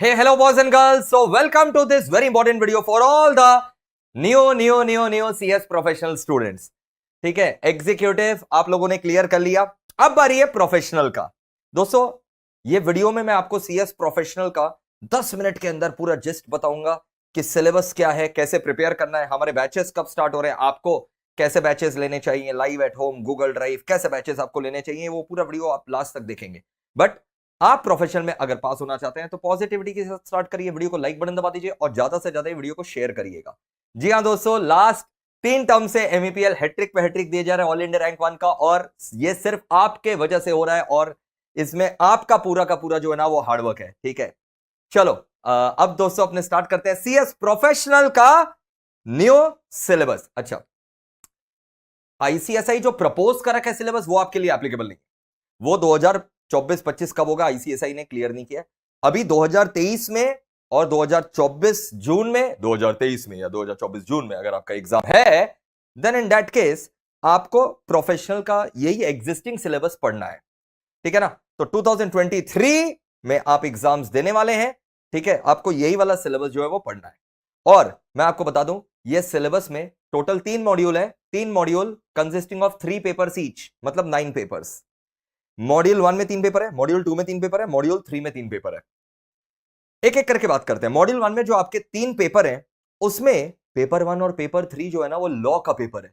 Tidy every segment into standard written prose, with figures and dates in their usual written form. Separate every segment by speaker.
Speaker 1: Hey, hello, boys and girls. So, welcome to this very important video for all the new CS professional students. ठीक है, executive आप लोगों ने clear कर लिया। अब बारी है प्रोफेशनल का। दोस्तों, ये वीडियो में मैं आपको सीएस प्रोफेशनल का 10 मिनट के अंदर पूरा जिस्ट बताऊंगा कि सिलेबस क्या है, कैसे प्रिपेयर करना है, हमारे बैचेस कब स्टार्ट हो रहे हैं, आपको कैसे बैचेस लेने चाहिए, live at home, Google drive, कैसे बैचेस आपको लेने चाहिए, वो पूरा वीडियो आप लास्ट तक देखेंगे। बट आप प्रोफेशनल में अगर पास होना चाहते हैं तो पॉजिटिविटी के साथ स्टार्ट करिए, वीडियो को लाइक बटन दबा दीजिए और ज्यादा से ज्यादा वीडियो को शेयर करिएगा। जी हाँ दोस्तों, लास्ट 3 टर्म से एमईपीएल हैट्रिक पे हैट्रिक दिए जा रहे हैं ऑल इंडिया रैंक 1 का, और ये सिर्फ आपके वजह से हो रहा है और इसमें आपका पूरा का पूरा जो है ना वो हार्डवर्क है। ठीक है, चलो अब दोस्तों अपने स्टार्ट करते हैं सीएस प्रोफेशनल का न्यू सिलेबस। अच्छा, आईसीएसआई जो प्रपोज कर रखा है सिलेबस वो आपके लिए एप्लीकेबल नहीं, वो 2024-25 कब होगा आईसीएसआई ने क्लियर नहीं किया। अभी 2023 में और 2024 जून में, 2023 में या 2024 जून में अगर आपका एग्जाम है, देन इन दैट केस आपको प्रोफेशनल का यही एग्जिस्टिंग सिलेबस पढ़ना है। ठीक है ना, तो 2023 में आप एग्जाम्स देने वाले हैं। ठीक है, आपको यही वाला सिलेबस जो है वो पढ़ना है। और मैं आपको बता दूं, ये सिलेबस में टोटल 3 मॉड्यूल है, 3 module consisting of 3 papers each, मतलब 9 पेपर्स। मॉड्यूल 1 में 3 पेपर है, मॉड्यूल 2 में 3 पेपर है, मॉड्यूल 3 में 3 पेपर है। एक एक करके बात करते हैं। मॉड्यूल 1 में जो आपके 3 पेपर हैं, उसमें पेपर 1 और पेपर 3 जो है ना वो लॉ का पेपर है।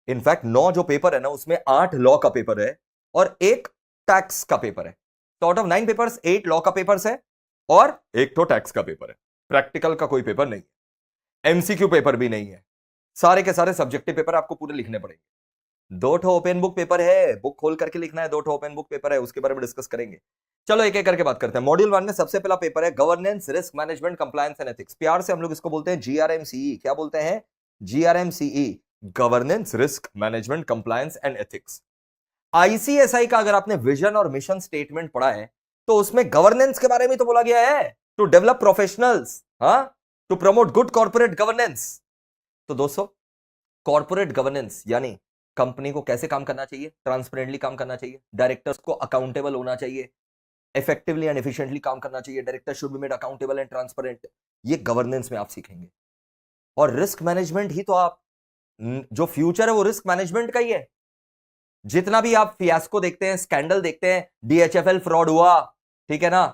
Speaker 1: इनफैक्ट 9 जो पेपर है ना उसमें 8 लॉ का पेपर है और 1 टैक्स का पेपर है। तो आउट ऑफ 9 पेपर्स 8 लॉ का पेपर्स है और 1 तो टैक्स का पेपर है। प्रैक्टिकल का कोई पेपर नहीं है, एमसीक्यू पेपर भी नहीं है, सारे के सारे सब्जेक्टिव पेपर आपको पूरे लिखने पड़ेंगे। 2 ओपन बुक पेपर है, बुक खोल करके लिखना है, 2 ओपन बुक पेपर है, उसके बारे में डिस्कस करेंगे। चलो एक एक करके बात करते हैं। मॉड्यूल 1 में सबसे पहला पेपर है governance, risk management, compliance and ethics. प्यार से हम लोग इसको बोलते हैं जीआरएमसीई। क्या बोलते हैं? GRMCE, governance, risk management, compliance and ethics. ICSI का अगर आपने विजन और मिशन स्टेटमेंट पढ़ा है तो उसमें गवर्नेंस के बारे में तो बोला गया है, to develop professionals, to promote good corporate governance. तो दोस्तों, कॉर्पोरेट गवर्नेंस यानी कंपनी को कैसे काम करना चाहिए, ट्रांसपेरेंटली काम करना चाहिए, डायरेक्टर्स को अकाउंटेबल होना चाहिए, इफेक्टिवली एंड एफिशिएंटली काम करना चाहिए, director should be made accountable and transparent. ये गवर्नेंस में आप सीखेंगे। और रिस्क मैनेजमेंट ही तो आप, जो फ्यूचर है वो रिस्क मैनेजमेंट का ही है। जितना भी आप फियास्को देखते हैं, स्कैंडल देखते हैं, डीएचएफएल फ्रॉड हुआ, ठीक है ना,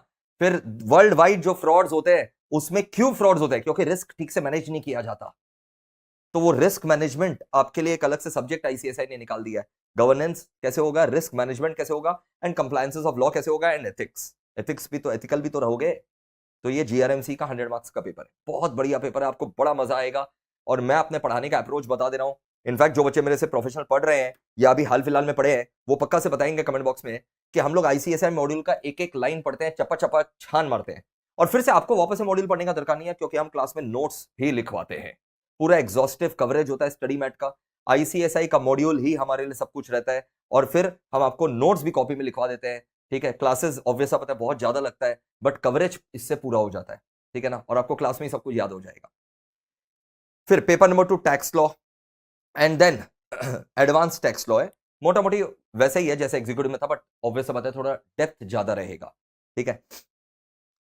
Speaker 1: फिर वर्ल्ड वाइड जो फ्रॉड्स होते हैं उसमें क्यों फ्रॉड्स होते हैं? क्योंकि रिस्क ठीक से मैनेज नहीं किया जाता। तो वो रिस्क मैनेजमेंट आपके लिए एक अलग से सब्जेक्ट आईसीएसआई ने निकाल दिया है। गवर्नेंस कैसे होगा, रिस्क मैनेजमेंट कैसे होगा, एंड कंप्लायंसेस ऑफ लॉ कैसे होगा, एंड एथिक्स। एथिक्स भी तो, एथिकल भी तो रहोगे। तो ये जीआरएमसी का 100 मार्क्स का पेपर है, बहुत बढ़िया पेपर है, आपको बड़ा मजा आएगा। और मैं अपने पढ़ाने का अप्रोच बता दे रहा हूं। इनफैक्ट जो बच्चे मेरे से प्रोफेशनल पढ़ रहे हैं या अभी हाल फिलहाल में पढ़े हैं, वो पक्का से बताएंगे कमेंट बॉक्स में कि हम लोग आईसीएसआई मॉड्यूल का एक एक लाइन पढ़ते हैं, चपा चपा छान मारते हैं, और फिर से आपको वापस से मॉड्यूल पढ़ने का दरकार नहीं है, क्योंकि हम क्लास में नोट्स भी लिखवाते हैं। पूरा एग्जॉस्टिव कवरेज होता है स्टडी मैट का। आईसीएसआई का मॉड्यूल ही हमारे लिए सब कुछ रहता है, और फिर हम आपको नोट्स भी कॉपी में लिखवा देते हैं। ठीक है, क्लासेस ऑब्वियस पता है बहुत ज्यादा लगता है, बट कवरेज इससे पूरा हो जाता है। ठीक है ना, और आपको क्लास में ही सब कुछ याद हो जाएगा। फिर paper number 2 tax law, and then advance tax law है। मोटा मोटी वैसे ही है जैसे एग्जीक्यूटिव में था, बट ऑब्वियस बात है थोड़ा डेप्थ ज्यादा रहेगा। ठीक है,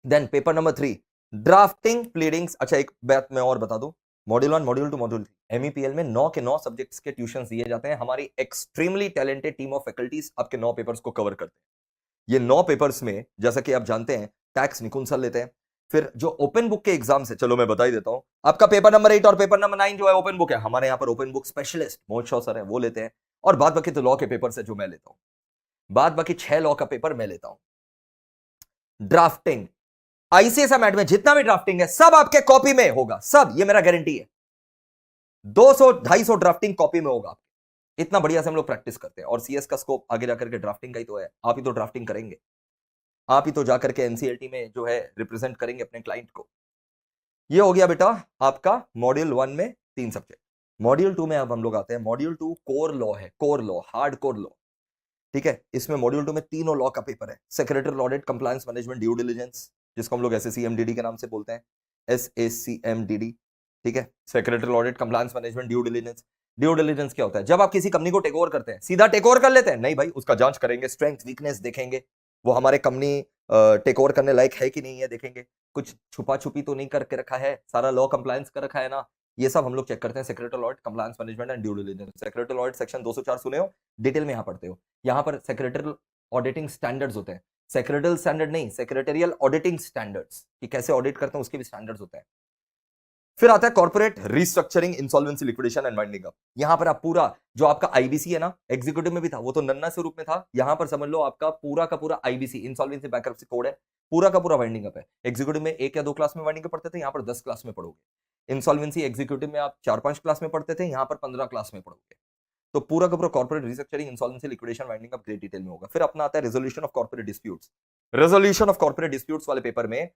Speaker 1: then paper number 3 drafting pleadings. अच्छा, एक बात मैं और बता दूं, मॉड्यूल 1, मॉड्यूल 2, मॉड्यूल 3 एमईपीएल में 9 के 9 सब्जेक्ट्स के ट्यूशंस दिए जाते हैं। हमारी extremely talented team of faculties आपके 9 पेपर्स को कवर करते हैं। ये 9 पेपर्स में जैसा कि आप जानते हैं टैक्स निकुंज सर लेते हैं। फिर जो ओपन बुक के एग्जाम से, चलो मैं बता ही देता हूं, आपका पेपर नंबर 8 और पेपर नंबर 9 जो है ओपन बुक है, हमारे यहां पर ओपन बुक स्पेशलिस्ट मोहित शॉ सर है, वो लेते हैं। और बाद बाकी तो लॉ के पेपर से जो मैं लेता हूं, बाद बाकी 6 लॉ का पेपर मैं लेता हूं। ड्राफ्टिंग, आईसीएसआई मैट में जितना भी ड्राफ्टिंग है सब आपके कॉपी में होगा, सब, ये मेरा गारंटी है। 200-250 ड्राफ्टिंग कॉपी में होगा। इतना बढ़िया से हम लोग प्रैक्टिस करते हैं, और सीएस का स्कोप आगे जाकर के ड्राफ्टिंग का ही तो है। आप ही तो ड्राफ्टिंग करेंगे, आप ही तो जाकर के एनसीएलटी में जो है रिप्रेजेंट करेंगे अपने क्लाइंट को। ये हो गया बेटा आपका मॉड्यूल 1 में 3 सब्जेक्ट। मॉड्यूल 2 में अब हम लोग आते हैं। मॉड्यूल 2 कोर लॉ है, core law, hard core law. ठीक है, इसमें मॉड्यूल 2 में तीनों लॉ का पेपर है। Secretary audit, compliance management, due diligence, जिसको हम लोग एसएससीएमडीडी के नाम से बोलते हैं, एसएससीएमडीडी। ठीक है, secretary audit, compliance management, due diligence. Due diligence क्या होता है? जब आप किसी कंपनी को टेक ओवर करते हैं, सीधा टेक ओवर कर लेते हैं? नहीं भाई, उसका जांच करेंगे, स्ट्रेंथ वीकनेस देखेंगे, वो हमारे कंपनी टेक ओवर करने लायक है कि नहीं है देखेंगे, कुछ छुपा छुपी तो नहीं करके रखा है, सारा लॉ कंप्लायंस कर रखा है ना, ये सब हम लोग चेक करते हैं। Secretary audit, compliance management and due diligence. Secretary audit section 204 सुने हो, डिटेल में यहाँ पढ़ते हो। यहाँ पर सेक्रेटरी ऑडिटिंग स्टैंडर्ड्स होते हैं, सेक्रेटरियल स्टैंडर्ड नहीं, सेक्रेटरियल ऑडिटिंग स्टैंडर्ड्स, कि कैसे ऑडिट करते हैं उसके भी स्टैंडर्ड्स होते हैं। फिर आता है corporate restructuring, insolvency, liquidation and winding up. यहां पर आप पूरा जो आपका आईबीसी है ना, एग्जीक्यूटिव में भी था, वो तो नन्ना से रूप में था, यहां पर समझ लो आपका पूरा का पूरा आईबीसी, इंसॉल्वेंसी बैंक्रप्सी कोड है, पूरा का पूरा वाइंडिंग अप है। एग्जीक्यूटिव में 1 या 2 क्लास में वाइंडिंग अप पढ़ते थे, यहां पर 10 क्लास में पढ़ोगे। इंसॉल्वेंसी एग्जीक्यूटिव में आप 4-5 क्लास में पढ़ते थे, यहां पर 15 क्लास में पढ़ोगे। तो पूरा का पूरा corporate restructuring, insolvency, liquidation, winding up great detail में होगा। फिर अपना आता है resolution of corporate disputes. Resolution of corporate disputes वाले पेपर में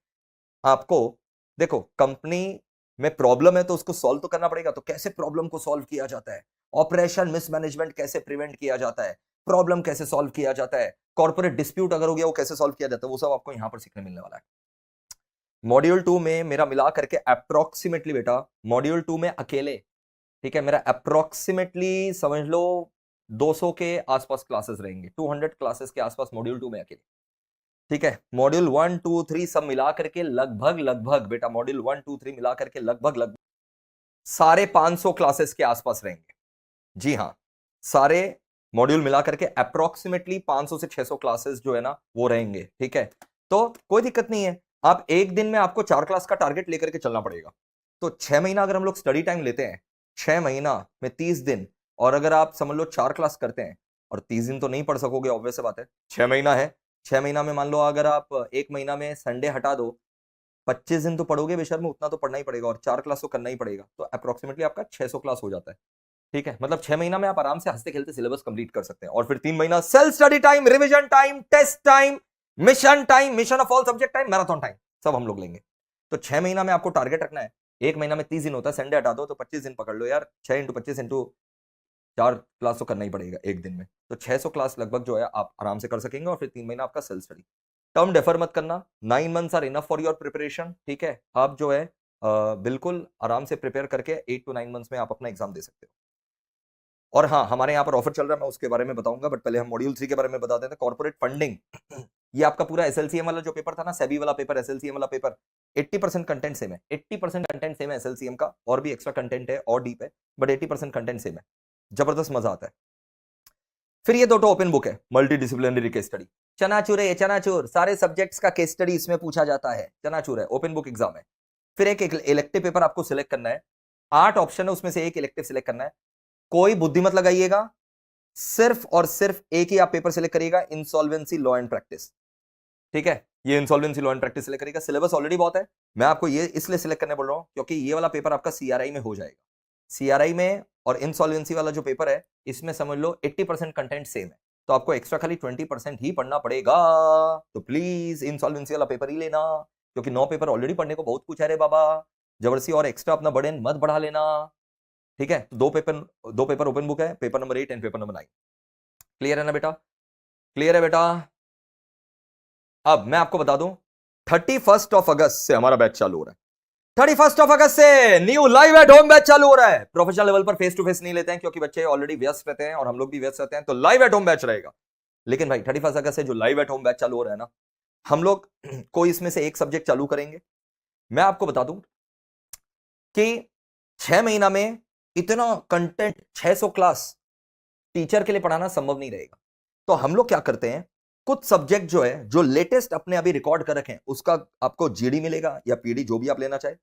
Speaker 1: आपको देखो, कंपनी में प्रॉब्लम है तो उसको सॉल्व तो करना पड़ेगा, तो कैसे प्रॉब्लम को सॉल्व किया जाता है, ऑपरेशन मिसमैनेजमेंट कैसे प्रिवेंट किया जाता है, प्रॉब्लम कैसे सॉल्व किया जाता है, कॉर्पोरेट डिस्प्यूट अगर हो गया वो कैसे सॉल्व किया जाता है, वो सब आपको यहां पर सीखने मिलने वाला है। मॉड्यूल 2 में मेरा मिला करके अप्रोक्सीमेटली बेटा, मॉड्यूल 2 में अकेले, ठीक है, मेरा अप्रोक्सीमेटली समझ लो 200 के आसपास क्लासेस रहेंगे, 200 क्लासेस के आसपास मॉड्यूल 2 में अकेले, ठीक है। मॉड्यूल 1, 2, 3 सब मिला करके लगभग बेटा, मॉड्यूल 1, 2, 3 मिला करके लगभग साढ़े 500 क्लासेस के आसपास रहेंगे। जी हाँ, सारे मॉड्यूल मिला करके अप्रोक्सीमेटली 500 से 600 क्लासेस जो है ना वो रहेंगे, ठीक है। तो कोई दिक्कत नहीं है, आप एक दिन में आपको 4 क्लास का टारगेट लेकर के चलना पड़ेगा। तो 6 महीना अगर हम लोग स्टडी टाइम लेते हैं, 6 महीना में 30 दिन, और अगर आप समझ लो 4 क्लास करते हैं, और 30 दिन तो नहीं पढ़ सकोगे, ऑब्वियस बात है, 6 महीना है, 6 महीना में मान लो अगर आप 1 महीना में संडे हटा दो, 25 दिन तो पढ़ोगे बेशर्म, उतना तो पढ़ना ही पड़ेगा, और 4 क्लास तो करना ही पड़ेगा, तो अप्रोक्सीमेटली आपका 600 क्लास हो जाता है, ठीक है। मतलब 6 महीना में आप आराम से हंसते खेलते सिलेबस कंप्लीट कर सकते हैं। और फिर 3 महीना self study time, revision time, test time, mission of all subject time, marathon time, सब हम लोग लेंगे। तो 6 महीना में आपको टारगेट रखना है, 1 महीना में 30 दिन होता है, संडे हटा दो तो 25 दिन पकड़ लो यार, 6 इंटू 25 इंटू 4 क्लास तो करना ही पड़ेगा एक दिन में, तो 600 क्लास लगभग जो है आप आराम से कर सकेंगे। और फिर 3 महीना आपका सेल्फ स्टडी। टर्म डेफर मत करना, 9 months are enough for your preparation, ठीक है। आप जो है बिल्कुल आराम से प्रिपेयर करके 8 to 9 मंथ्स में आप अपना एग्जाम दे सकते हो। और हाँ, हमारे यहाँ पर ऑफर चल रहा है, मैं उसके बारे में बताऊंगा, बट पहले हम मॉड्यूल 3 के बारे में बता देते हैं। कॉर्पोरेट फंडिंग, ये आपका पूरा एसएलसीएम वाला जो पेपर था ना, सेबी वाला पेपर, एसएलसीएम वाला पेपर, 80% कंटेंट सेम है, 80% कंटेंट सेम है एसएलसीएम का, और भी एक्स्ट्रा कंटेंट है और डीप है, बट 80% कंटेंट सेम है, जबरदस्त मजा आता है। फिर ये 2 ओपन बुक है, multi disciplinary case study, chanachur है, चनाचूर, सारे सब्जेक्ट्स का केस स्टडी इसमें पूछा जाता है, चनाचूर है, ओपन बुक एग्जाम है। फिर एक इलेक्टिव पेपर आपको सिलेक्ट करना है, 8 ऑप्शन है, उसमें से एक इलेक्टिव सिलेक्ट करना है। कोई बुद्धि मत लगाइएगा, सिर्फ और सिर्फ एक ही आप पेपर सिलेक्ट करिएगा, इंसॉल्वेंसी लॉ एंड प्रैक्टिस, ठीक है। ये insolvency law and practice select करिएगा। सिलेबस ऑलरेडी बहुत है, मैं आपको ये इसलिए सिलेक्ट करने बोल रहा हूं क्योंकि ये वाला पेपर आपका सीआरआई में हो जाएगा। सीआरआई में और इंसॉल्वेंसी वाला जो पेपर है, इसमें समझ लो 80% कंटेंट सेम है, तो आपको एक्स्ट्रा खाली 20% ही पढ़ना पड़ेगा। तो प्लीज इंसॉल्वेंसी वाला पेपर ही लेना, क्योंकि 9 पेपर ऑलरेडी पढ़ने को बहुत कुछ है रे बाबा, जबरदस्ती और एक्स्ट्रा अपना बर्डन मत बढ़ा लेना, ठीक है। तो 2 पेपर ओपन बुक है, paper number 8 and paper number 9। Clear है ना बेटा? क्लियर है बेटा? अब मैं आपको बता दूं, 31 अगस्त से हमारा बैच चालू हो रहा है। 31 अगस्त से new live at home batch चालू हो रहा है। प्रोफेशनल लेवल पर फेस टू फेस नहीं लेते हैं क्योंकि बच्चे ऑलरेडी व्यस्त रहते हैं और हम लोग भी व्यस्त रहते हैं, तो लाइव एट होम बैच रहेगा। लेकिन भाई 31 अगस्त से जो लाइव एट होम बैच चालू हो रहा है ना, हम लोग कोई इसमें से एक सब्जेक्ट चालू करेंगे। मैं आपको बता दूं कि 6 महीना में इतना कंटेंट, 600 क्लास टीचर के लिए पढ़ाना संभव नहीं रहेगा। तो हम लोग क्या करते हैं, कुछ सब्जेक्ट जो है, जो लेटेस्ट अपने अभी रिकॉर्ड कर रखे हैं, उसका आपको जीडी मिलेगा या पीडी, जो भी आप लेना चाहे,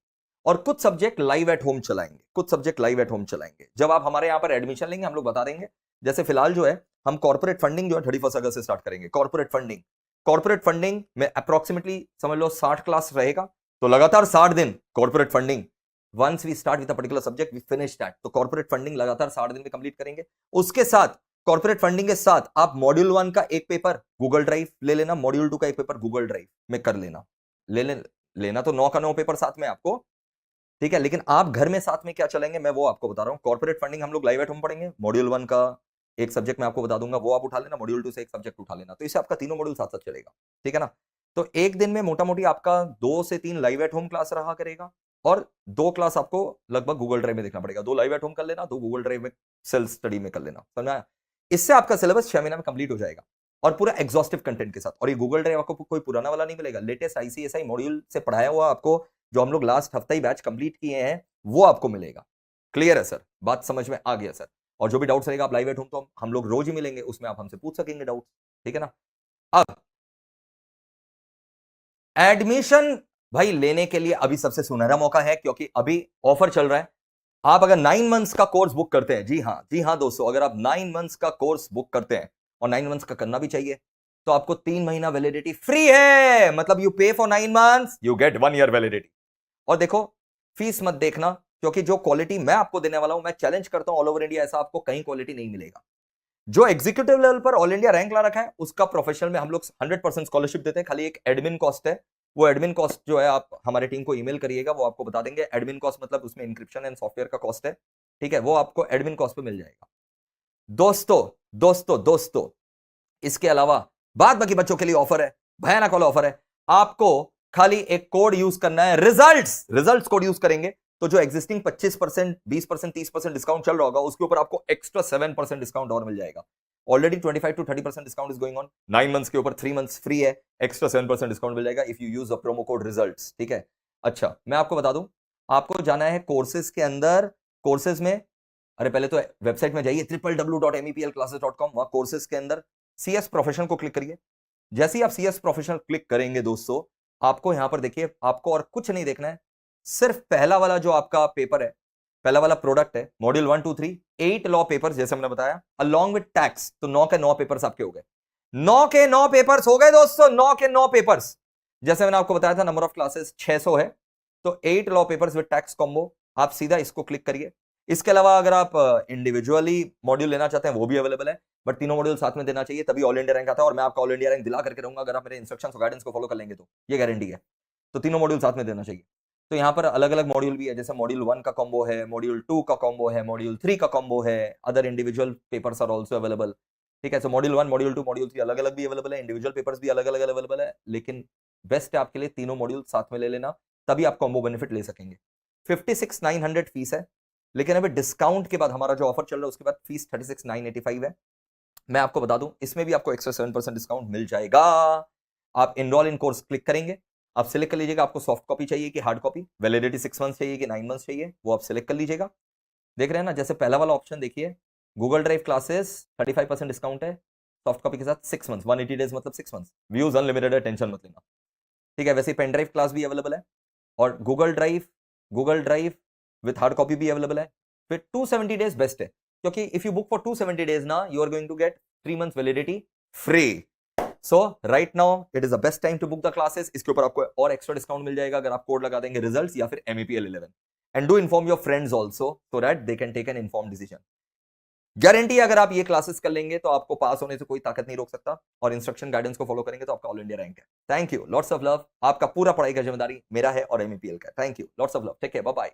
Speaker 1: और कुछ सब्जेक्ट लाइव एट होम चलाएंगे, कुछ सब्जेक्ट लाइव एट होम चलाएंगे। जब आप हमारे यहां पर एडमिशन लेंगे, हम लोग बता देंगे। जैसे फिलहाल जो है, हम कॉर्पोरेट फंडिंग जो है 31 अगस्त से स्टार्ट करेंगे। कॉर्पोरेट फंडिंग में अप्रोक्सीमेटली समझ लो 60 क्लास रहेगा, तो लगातार 60 दिन corporate funding. Once we start with a particular subject, we finish that. तो कॉर्पोरेट फंडिंग लगातार 60 दिन में कंप्लीट करेंगे। उसके साथ, कॉर्पोरेट फंडिंग के साथ, आप मॉड्यूल 1 का एक पेपर गूगल ड्राइव ले लेना, मॉड्यूल 2 का एक पेपर गूगल ड्राइव में कर लेना। लेना तो 9 का 9 पेपर साथ में आपको, ठीक है। लेकिन आप घर में साथ में क्या चलेंगे, मैं वो आपको बता रहा हूं। कॉर्पोरेट फंडिंग हम लोग लाइव एट होम पढ़ेंगे। मॉड्यूल 1 का एक सब्जेक्ट मैं आपको बता दूंगा, वो आप उठा लेना। मॉड्यूल 2 से एक सब्जेक्ट उठा लेना, तो इससे आपका तीनों मॉड्यूल साथ साथ चलेगा, ठीक है ना। तो एक दिन में मोटा मोटी आपका 2 से 3 लाइव एट होम क्लास रहा करेगा, और 2 क्लास आपको लगभग गूगल ड्राइव में देखना पड़ेगा। 2 लाइव एट होम कर लेना, 2 गूगल ड्राइव में सेल्फ स्टडी में कर लेना, समझ में आया? इससे आपका सिलेबस 6 महीने में कंप्लीट हो जाएगा। और पूरा एग्जॉस्टिव कंटेंट के साथ। और ये गूगल ड्राइव आपको कोई पुराना वाला नहीं मिलेगा, लेटेस्ट आईसीएसआई मॉड्यूल से पढ़ाया हुआ आपको, जो हम लोग लास्ट हफ्ता ही बैच कंप्लीट किए हैं वो आपको मिलेगा। क्लियर है सर, बात समझ में आ गया सर। और जो भी डाउट्स रहेगा आप लाइव एट होम तो हम लोग रोज ही मिलेंगे, उसमें आप हमसे पूछ सकेंगे डाउट, ठीक है ना। अब एडमिशन भाई लेने के लिए अभी सबसे सुनहरा मौका है, क्योंकि अभी ऑफर चल रहा है। आप अगर 9 मंथ्स का कोर्स बुक करते हैं, जी हाँ दोस्तों, अगर आप 9 मंथ्स का कोर्स बुक करते हैं, और 9 मंथ्स का करना भी चाहिए, तो आपको 3 महीना वैलिडिटी फ्री है। मतलब यू पे for 9 months, you get 1 year validity. और देखो फीस मत देखना, क्योंकि जो क्वालिटी मैं आपको देने वाला हूं, मैं चैलेंज करता हूं ऑल ओवर इंडिया ऐसा आपको कहीं क्वालिटी नहीं मिलेगा। जो एग्जीक्यूटिव लेवल पर ऑल इंडिया रैंक ला रखा है, उसका प्रोफेशनल में हम लोग 100% स्कॉलरशिप देते हैं। खाली एक एडमिन कॉस्ट है, वो एडमिन कॉस्ट जो है आप हमारे टीम को ईमेल करिएगा, वो आपको बता देंगे। एडमिन कॉस्ट मतलब उसमें इंक्रिप्शन एंड सॉफ्टवेयर का कॉस्ट है, ठीक है, वो आपको एडमिन कॉस्ट पे मिल जाएगा। दोस्तों दोस्तों दोस्तों, इसके अलावा बाद बाकी बच्चों के लिए ऑफर है, भयानक वाला ऑफर है। आपको खाली एक कोड यूज करना है, रिजल्ट्स कोड यूज करेंगे तो जो एग्जिस्टिंग 25%, 20%, 30% डिस्काउंट चल रहा होगा, उसके ऊपर आपको एक्स्ट्रा 7% डिस्काउंट और मिल जाएगा। Already 25 to 30% discount is going on. 9 months के ऊपर 3 मंथ्स फ्री है, एक्स्ट्रा 7% डिस्काउंट मिल जाएगा if you use the promo code results, ठीक है। अच्छा मैं आपको बता दूं, आपको जाना है कोर्सेज के अंदर। कोर्सेज में अरे पहले तो वेबसाइट में जाइए www.meplclasses.com, वहां कोर्सेज के अंदर CS प्रोफेशनल को क्लिक करिए। जैसे ही आप CS प्रोफेशनल क्लिक करेंगे दोस्तों, आपको यहां पर देखिए, आपको और कुछ नहीं देखना है, सिर्फ पहला वाला जो आपका पेपर है, पहला वाला प्रोडक्ट है, मॉड्यूल 1 2 3 8 लॉ पेपर्स, जैसे हमने बताया, अलॉन्ग विद टैक्स, तो 9 के 9 पेपर्स आपके हो गए। 9 के 9 पेपर्स हो गए दोस्तों, 9 के 9 पेपर्स। जैसे मैंने आपको बताया था नंबर ऑफ क्लासेस 600 है, तो 8 law papers with tax combo, आप सीधा इसको क्लिक करिए। इसके अलावा अगर आप इंडिविजुअली मॉड्यूल लेना चाहते हैं वो भी अवेलेबल है, बट तीनों मॉड्यूल साथ में देना चाहिए, तभी ऑल इंडिया रैंक आता है। और मैं आपका ऑल इंडिया रैंक दिला करके रहूंगा अगर आप मेरे इंस्ट्रक्शंस और गाइडेंस को फॉलो कर लेंगे, तो ये गारंटी है। तो तीनों मॉड्यूल साथ में देना चाहिए। तो यहाँ पर अलग अलग मॉड्यूल भी है, जैसे मॉड्यूल 1 का कॉम्बो है, मॉड्यूल 2 का कॉम्बो है, मॉड्यूल 3 का कॉम्बो है, other individual papers are also available, ठीक है। सो मॉड्यूल 1, मॉड्यूल 2, मॉड्यूल 3 अलग अलग भी अवेलेबल है, इंडिविजुअल पेपर्स भी अलग अलग अवेलेबल है, लेकिन बेस्ट है आपके लिए तीनों मॉड्यूल साथ में ले लेना, तभी आप कॉम्बो बेनिफिट ले सकेंगे। 56,900 फीस है, लेकिन अभी डिस्काउंट के बाद हमारा जो ऑफर चल रहा है उसके बाद फीस 36,985 है। मैं आपको बता दूं, इसमें भी आपको एक्स्ट्रा 7% डिस्काउंट मिल जाएगा। आप इनरोल इन कोर्स क्लिक करेंगे, आप सिलेक्ट कर लीजिएगा आपको सॉफ्ट कॉपी चाहिए कि हार्ड कॉपी, वैलिडिटी 6 मंथ्स चाहिए कि 9 मंथ्स चाहिए, वो आप सिलेक्ट कर लीजिएगा। देख रहे हैं ना, जैसे पहला वाला ऑप्शन देखिए, गूगल ड्राइव क्लासेस 35% डिस्काउंट है, सॉफ्ट कॉपी के साथ 6 मंथ्स, 180 डेज मतलब 6 मंथ्स, व्यूज अनलिमिटेड है, टेंशन मत लेना, ठीक है। वैसे पेन ड्राइव क्लास भी अवेलेबल है, और Google drive with hard copy भी अवेलेबल है। फिर 270 डेज बेस्ट है, क्योंकि if you book for 270 days ना, you are going to get 3 months validity free. So right now it is the best time to book the classes. इसके ऊपर आपको और एक्स्ट्रा डिस्काउंट मिल जाएगा अगर आप कोड लगा देंगे रिजल्ट्स या फिर MEPL 11, and do inform your friends also so that they can take an inform decision. Guarantee अगर आप ये क्लासेस कर लेंगे तो आपको पास होने से कोई ताकत नहीं रोक सकता, और इंस्ट्रक्शन गाइडेंस को फॉलो करेंगे तो आपका ऑल इंडिया रैंक है। Thank you, lots of love. आपका पूरा पढ़ाई का जिम्मेदारी मेरा है और MEPL का। Thank you, lots of love, take care, bye bye.